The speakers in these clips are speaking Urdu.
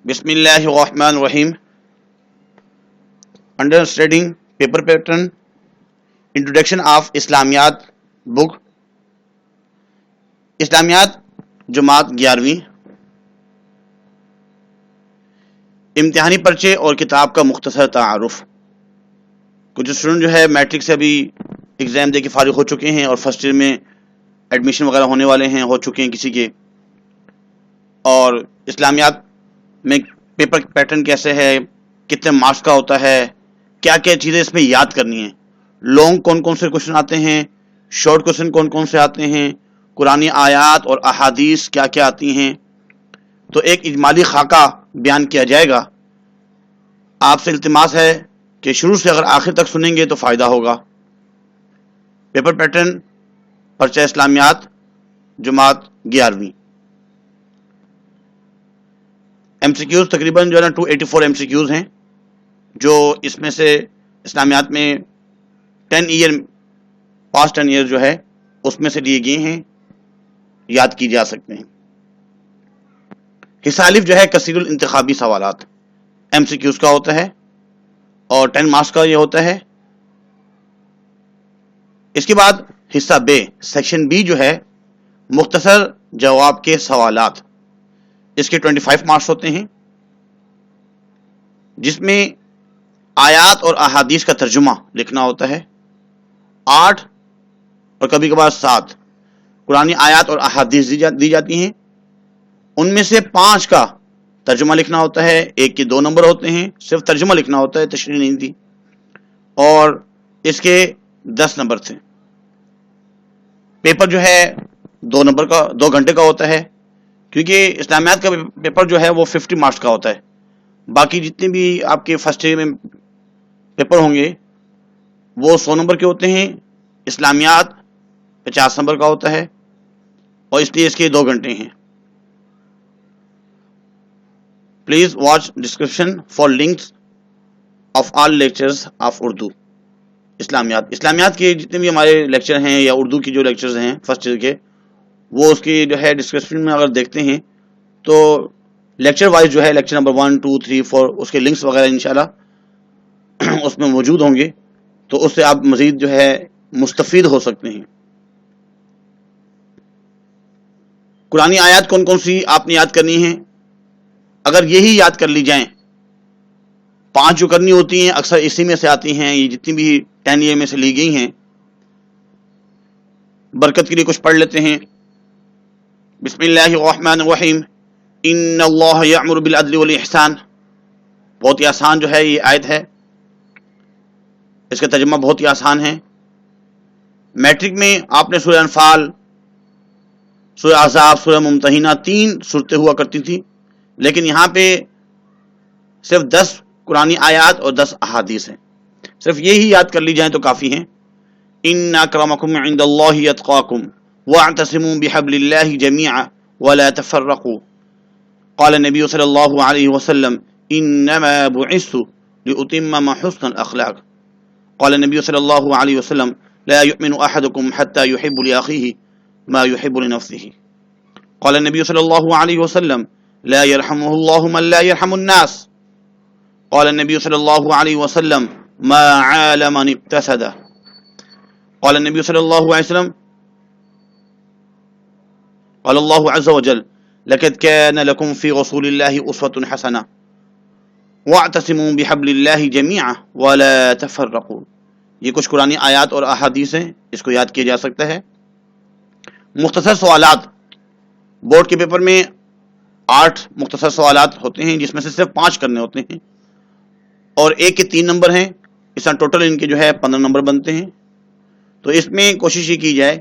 بسم اللہ الرحمن الرحیم. Understanding paper pattern, introduction of Islamiyat book, Islamiyat جماعت 11ویں. امتحانی پرچے اور کتاب کا مختصر تعارف. کچھ اسٹوڈنٹ جو ہے میٹرک سے ابھی ایگزام دے کے فارغ ہو چکے ہیں اور فرسٹ ایئر میں ایڈمیشن وغیرہ ہونے والے ہیں, ہو چکے ہیں کسی کے. اور اسلامیات میں پیپر پیٹرن کیسے ہے, کتنے مارکس کا ہوتا ہے, کیا کیا چیزیں اس میں یاد کرنی ہیں, لانگ کون کون سے کوشچن آتے ہیں, شارٹ کوشچن کون کون سے آتے ہیں, قرآنی آیات اور احادیث کیا کیا آتی ہیں. تو ایک اجمالی خاکہ بیان کیا جائے گا. آپ سے التماس ہے کہ شروع سے اگر آخر تک سنیں گے تو فائدہ ہوگا. پیپر پیٹرن پرچہ اسلامیات جماعت 11ویں. ایم سی کیوز تقریباً جو ہے نا 284 ایم سی کیوز ہیں, جو اس میں سے اسلامیات میں 10 ایئر جو ہے اس میں سے لیے گئے ہیں, یاد کی جا سکتے ہیں. حصہ الف جو ہے کثیر الانتخابی سوالات ایم سی کیوز کا ہوتا ہے اور 10 مارکس کا یہ ہوتا ہے. اس کے بعد حصہ بے سیکشن بی جو ہے مختصر جواب کے سوالات, اس کے 25 مارکس ہوتے ہیں, جس میں آیات اور احادیث کا ترجمہ لکھنا ہوتا ہے. 8 اور کبھی کبھار 7 قرآنی آیات اور احادیث دی جاتی ہیں. ان میں سے 5 کا ترجمہ لکھنا ہوتا ہے, ایک کے 2 نمبر ہوتے ہیں, صرف ترجمہ لکھنا ہوتا ہے, تشریح نہیں دی. اور اس کے 10 نمبر تھے. پیپر جو ہے 2 نمبر کا 2 گھنٹے کا ہوتا ہے, کیونکہ اسلامیات کا پیپر جو ہے وہ 50 مارکس کا ہوتا ہے. باقی جتنے بھی آپ کے فرسٹ ایئر میں پیپر ہوں گے وہ 100 نمبر کے ہوتے ہیں. اسلامیات 50 نمبر کا ہوتا ہے, اور اس لیے اس کے 2 گھنٹے ہیں. Please watch description for links of all lectures of Urdu. Islamiyat کے جتنے بھی ہمارے لیکچر ہیں یا اردو کی جو لیکچرز ہیں فرسٹ ایئر کے, وہ اس کی جو ہے ڈسکرپشن میں اگر دیکھتے ہیں تو لیکچر وائز جو ہے لیکچر نمبر 1 2 3 4 اس کے لنکس وغیرہ انشاءاللہ اس میں موجود ہوں گے, تو اس سے آپ مزید جو ہے مستفید ہو سکتے ہیں. قرآنی آیات کون کون سی آپ نے یاد کرنی ہیں. اگر یہی یاد کر لی جائیں, 5 جو کرنی ہوتی ہیں اکثر اسی میں سے آتی ہیں, یہ جتنی بھی 10 ایئر میں سے لی گئی ہیں. برکت کے لیے کچھ پڑھ لیتے ہیں. بسم اللہ الرحمن الرحیم. ان اللہ یأمر بالعدل والاحسان. بہت ہی آسان جو ہے یہ آیت ہے, اس کا ترجمہ بہت ہی آسان ہے. میٹرک میں آپ نے سورہ انفال, سورہ احزاب, سورہ ممتحنہ 3 صورتیں ہوا کرتی تھی, لیکن یہاں پہ صرف 10 قرآنی آیات اور 10 احادیث ہیں. صرف یہی یاد کر لی جائیں تو کافی ہیں. ان اکرمکم عند اللہ اتقاکم واعتصموا بحبل اللہ جميعا ولا تفرقوا. قال النبی صلی اللہ علیہ وسلم انما بعثت لاتمم حسن الاخلاق. قال النبی صلی اللہ علیہ وسلم لا يؤمن احدكم حتى يحب لاخيه ما يحب لنفسه. قال النبی صلی اللہ علیہ وسلم لا يرحمه الله من لا يرحم الناس. قال النبی صلی اللہ علیہ وسلم ما عال من اقتصد. قال النبی صلی اللہ علیہ وسلم قال اللہ عز وجل لقد كان لكم في رسول الله أسوة حسنة واعتصموا بحبل الله جميعا ولا تفرقوا. یہ کچھ قرآنی آیات اور احادیث ہیں, اس کو یاد کیا جا سکتا ہے. مختصر سوالات بورڈ کے پیپر میں 8 مختصر سوالات ہوتے ہیں, جس میں سے صرف 5 کرنے ہوتے ہیں, اور ایک کے 3 نمبر ہیں. اس طرح ٹوٹل ان کے جو ہے 15 نمبر بنتے ہیں. تو اس میں کوشش یہ کی جائے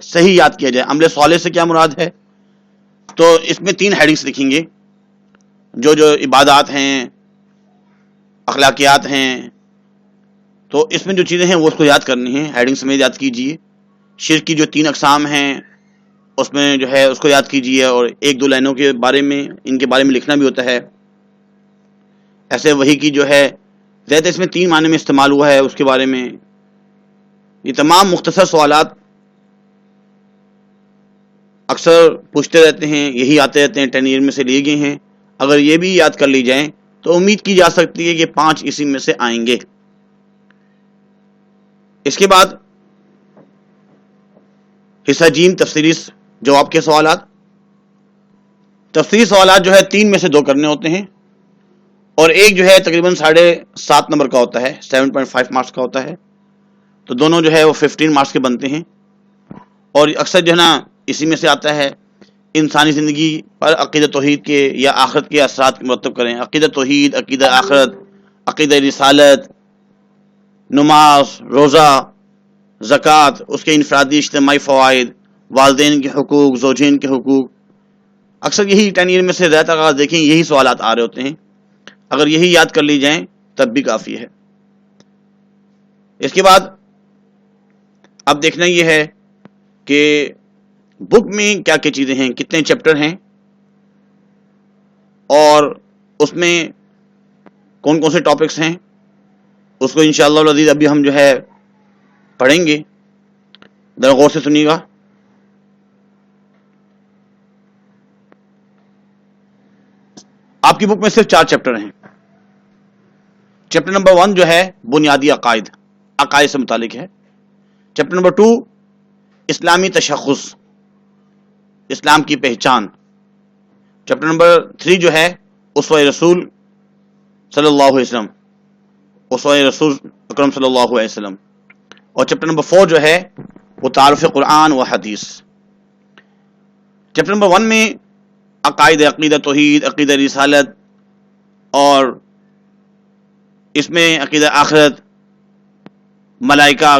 صحیح یاد کیا جائے. عمل صالح سے کیا مراد ہے, تو اس میں 3 ہیڈنگس لکھیں گے. جو عبادات ہیں, اخلاقیات ہیں, تو اس میں جو چیزیں ہیں وہ اس کو یاد کرنی ہیں, ہیڈنگ سمیت یاد کیجئے. شرک کی جو 3 اقسام ہیں اس میں جو ہے اس کو یاد کیجئے, اور 1-2 لائنوں کے بارے میں ان کے بارے میں لکھنا بھی ہوتا ہے. ایسے وحی کی جو ہے زیادہ اس میں 3 معنی میں استعمال ہوا ہے اس کے بارے میں. یہ تمام مختصر سوالات اکثر پوچھتے رہتے ہیں, یہی آتے رہتے ہیں, 10 ایئر میں سے لیے گئے ہیں. اگر یہ بھی یاد کر لی جائیں تو امید کی جا سکتی ہے کہ 5 اسی میں سے آئیں گے۔ اس کے بعد حصہ جیم تفسیری جواب کے سوالات۔ تفسیری سوالات جو ہے 3 میں سے 2 کرنے ہوتے ہیں، اور ایک جو ہے تقریباً 7.5 نمبر کا ہوتا ہے، 7.5 مارکس کا ہوتا ہے، تو دونوں جو ہے وہ 15 مارکس کے بنتے ہیں۔ اور اکثر جو ہے نا اسی میں سے آتا ہے انسانی زندگی پر عقیدہ توحید کے یا آخرت کے اثرات مرتب کریں، عقیدہ توحید، عقیدہ آخرت، عقیدہ رسالت، نماز، روزہ، زکوٰۃ، اس کے انفرادی اجتماعی فوائد، والدین کے حقوق، زوجین کے حقوق۔ اکثر یہی 10 ایئر میں سے زیادہ اگر دیکھیں یہی سوالات آ رہے ہوتے ہیں، اگر یہی یاد کر لی جائیں تب بھی کافی ہے۔ اس کے بعد اب دیکھنا یہ ہے کہ بک میں کیا کیا چیزیں ہیں، کتنے چیپٹر ہیں، اور اس میں کون کون سے ٹاپکس ہیں، اس کو انشاءاللہ العزیز ابھی ہم جو ہے پڑھیں گے، ذرا غور سے سنیے گا۔ آپ کی بک میں صرف 4 چیپٹر ہیں۔ چیپٹر نمبر 1 جو ہے بنیادی عقائد سے متعلق ہے۔ چیپٹر نمبر 2 اسلامی تشخص، اسلام کی پہچان۔ چیپٹر نمبر 3 جو ہے اسوہ رسول صلی اللہ علیہ وسلم، اسوہ رسول اکرم صلی اللہ علیہ وسلم۔ اور چیپٹر نمبر 4 جو ہے وہ تعارف قرآن و حدیث۔ چیپٹر نمبر 1 میں عقائد، عقیدہ توحید، عقیدہ رسالت، اور اس میں عقیدہ آخرت، ملائکہ،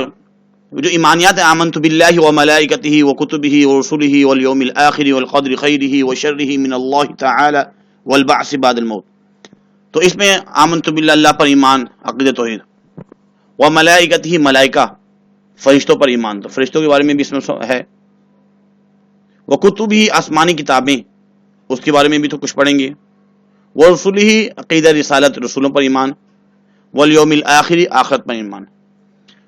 جو ایمانیات ہیں، آمنت باللہ و ملائکتہ و کتبہ و رسلہ والیوم الآخر والقدر خیرہ و شرہ من اللہ تعالی والبعث بعد الموت۔ تو اس میں آمنت باللہ، اللہ پر ایمان، عقیدہ توحید، و ملائکتہ، ملائکہ، فرشتوں پر ایمان، تو فرشتوں کے بارے میں بھی اس میں ہے، و کتبہ، آسمانی کتابیں، اس کے بارے میں بھی تو کچھ پڑھیں گے، و رسلہ، عقیدہ رسالت، رسولوں پر ایمان، والیوم الآخر، آخرت پر ایمان۔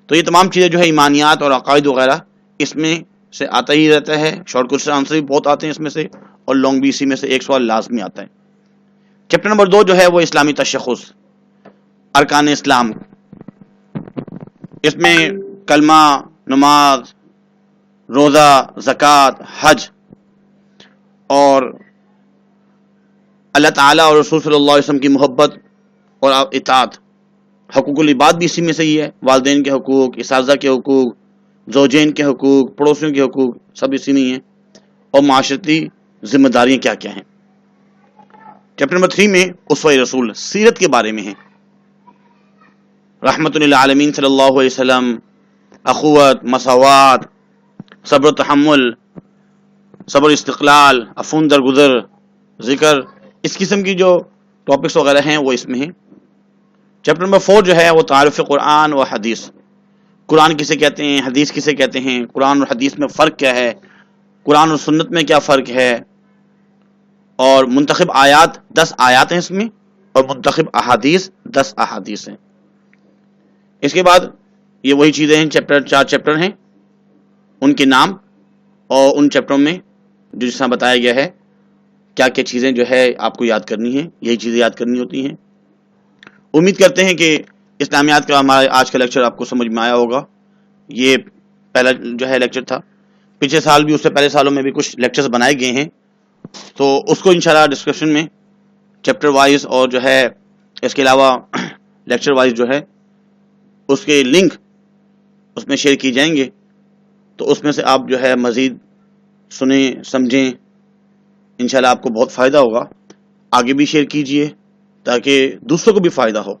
تو یہ تمام چیزیں جو ہے ایمانیات اور عقائد وغیرہ اس میں سے آتا ہی رہتا ہے۔ شارٹ کوشچن آنسر بھی بہت آتے ہیں اس میں سے، اور لانگ بھی اسی میں سے ایک سوال لازمی آتا ہے۔ چیپٹر نمبر 2 جو ہے وہ اسلامی تشخص، ارکان اسلام۔ اس میں کلمہ، نماز، روزہ، زکوٰۃ، حج، اور اللہ تعالیٰ اور رسول صلی اللہ علیہ وسلم کی محبت اور اطاعت، حقوق العباد بھی اسی میں سے ہی ہے، والدین کے حقوق، اساتذہ کے حقوق، زوجین کے حقوق، پڑوسیوں کے حقوق، سب اسی میں ہی ہیں، اور معاشرتی ذمہ داریاں کیا کیا ہیں۔ چیپٹر نمبر 3 میں اسوہ رسول، سیرت کے بارے میں ہے، رحمت للعالمین صلی اللہ علیہ وسلم، اخوت، مساوات، صبر و تحمل، صبر استقلال، عفو درگزر، ذکر، اس قسم کی جو ٹاپکس وغیرہ ہیں وہ اس میں ہیں۔ چیپٹر نمبر 4 جو ہے وہ تعارف قرآن و حدیث، قرآن کسے کہتے ہیں، حدیث کسے کہتے ہیں، قرآن اور حدیث میں فرق کیا ہے، قرآن اور سنت میں کیا فرق ہے، اور منتخب آیات 10 آیات ہیں اس میں، اور منتخب احادیث 10 احادیث ہیں۔ اس کے بعد یہ وہی چیزیں ہیں، 4 چیپٹر ہیں، ان کے نام، اور ان چیپٹروں میں جو جس طرح بتایا گیا ہے کیا کیا چیزیں جو ہے آپ کو یاد کرنی ہیں، یہی چیزیں یاد کرنی ہوتی ہیں۔ امید کرتے ہیں کہ اسلامیات کا ہمارا آج کا لیکچر آپ کو سمجھ میں آیا ہوگا۔ یہ پہلا جو ہے لیکچر تھا، پچھلے سال بھی، اس سے پہلے سالوں میں بھی کچھ لیکچرز بنائے گئے ہیں، تو اس کو انشاءاللہ ڈسکرپشن میں چیپٹر وائز اور جو ہے اس کے علاوہ لیکچر وائز جو ہے اس کے لنک اس میں شیئر کی جائیں گے، تو اس میں سے آپ جو ہے مزید سنیں، سمجھیں، انشاءاللہ آپ کو بہت فائدہ ہوگا۔ آگے بھی شیئر کیجئے تاکہ دوسروں کو بھی فائدہ ہو۔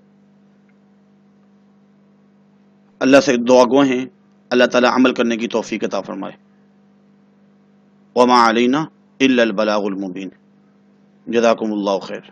اللہ سے دعا گو ہیں اللہ تعالی عمل کرنے کی توفیق عطا فرمائے۔ وما علینا الا البلاغ المبین۔ جزاکم اللہ خیر۔